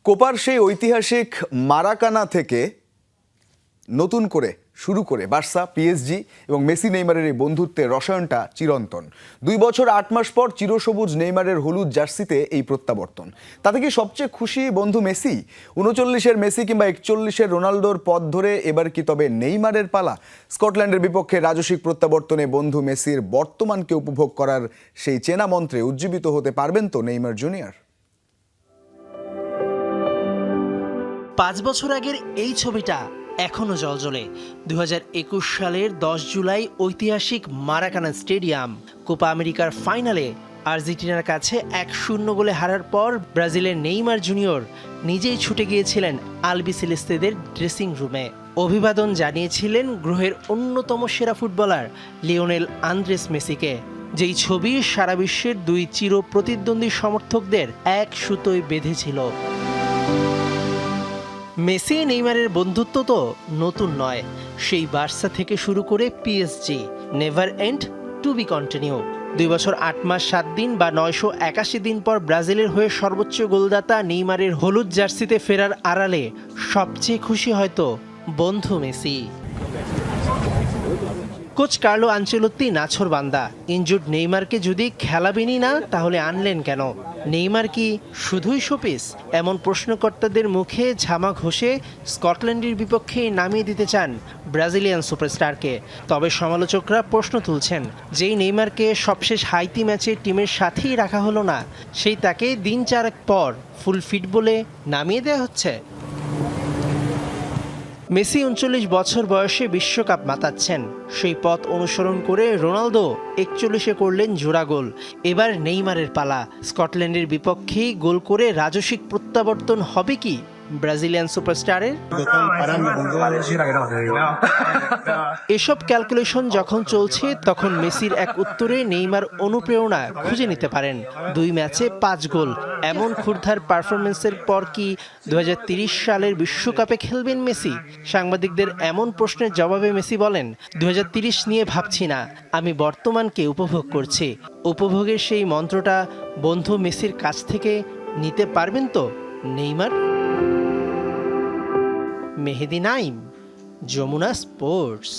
কোপার সেই ঐতিহাসিক মারাকানা থেকে নতুন করে শুরু করে বার্সা, পিএসজি এবং মেসি নেইমারের এই বন্ধুত্বের রসায়নটা চিরন্তন। 2 বছর 8 মাস পর চিরসবুজ নেইমারের হলুদ জার্সিতে এই প্রত্যাবর্তন। তাতে কি সবচেয়ে খুশি বন্ধু মেসি? 39-এর মেসি কিংবা 41-এর রোনালদোর পথ ধরে এবার কি তবে নেইমারের পালা? স্কটল্যান্ডের বিপক্ষে রাজসিক প্রত্যাবর্তনে বন্ধু মেসির বর্তমানকে উপভোগ করার সেই চেনা মন্ত্রে উজ্জীবিত হতে পারবেন তো নেইমার জুনিয়র? 5 বছর আগের এই ছবিটা এখনো জ্বলজ্বলে। 2021 সালের 10 জুলাই ঐতিহাসিক মারাকানা স্টেডিয়াম। কোপা আমেরিকার ফাইনালে আর্জেন্টিনার কাছে 1-0 গোলে হারার পর ব্রাজিলের নেইমার জুনিয়র নিজেই ছুটে গিয়েছিলেন আলবিসেলেস্তেদের ড্রেসিং রুমে। অভিবাদন জানিয়েছিলেন গ্রহের অন্যতম সেরা ফুটবলার লিওনেল আন্দ্রেস মেসিকে, যেই ছবি সারা বিশ্বের দুই চির প্রতিদ্বন্দ্বী সমর্থকদের এক সুতোয় বেঁধেছিল। মেসি নেইমারের বন্ধুত্ব তো নতুন নয়, সেই বার্সা থেকে শুরু করে PSG, never end to be continue. 2 বছর 8 মাস 7 দিন বা 981 দিন পর ব্রাজিলের হয়ে সর্বোচ্চ গোলদাতা নেইমারের হলুদ জার্সিতে ফেরার আড়ালে সবচেয়ে খুশি হয়তো বন্ধু মেসি। কোচ কার্লো আনচেলত্তি নাছোড়বান্দা। ইনজুর্ড নেইমারকে যদি খেলাবেনই না তাহলে আনলেন কেন? নেইমার কি শুধুই শোপিস? এমন প্রশ্নকর্তাদের মুখে ঝামা ঘষে স্কটল্যান্ডের বিপক্ষে নামিয়ে দিতে চান ব্রাজিলিয়ান সুপারস্টারকে। তবে সমালোচকরা প্রশ্ন তুলছেন, যেই নেইমারকে সবশেষ হাইতি ম্যাচে টিমের সাথেই রাখা হলো না, সেই তাকে দিন 4 পর ফুল ফিট বলে নামিয়ে দেওয়া হচ্ছে। মেসি 39 বছর বয়সে বিশ্বকাপ মাতাচ্ছেন। সেই পথ অনুসরণ করে রোনালদো 41-এ করলেন জোড়া গোল। এবার নেইমারের পালা। স্কটল্যান্ডের বিপক্ষেই গোল করে রাজসিক প্রত্যাবর্তন হবে কি ব্রাজিলিয়ান সুপারস্টারের? এসব ক্যালকুলেশন যখন চলছে তখন মেসির এক উত্তরে নেইমার অনুপ্রেরণা খুঁজে নিতে পারেন। 2 ম্যাচে 5 গোল, এমন ক্ষুরধার পারফরমেন্সের পর কি 2030 সালের বিশ্বকাপে খেলবেন মেসি? সাংবাদিকদের এমন প্রশ্নের জবাবে মেসি বলেন, 2030 নিয়ে ভাবছি না, আমি বর্তমানকে উপভোগ করছি। উপভোগের সেই মন্ত্রটা বন্ধু মেসির কাছ থেকে নিতে পারবেন তো নেইমার? মেহেদি নাইম, যমুনা স্পোর্টস।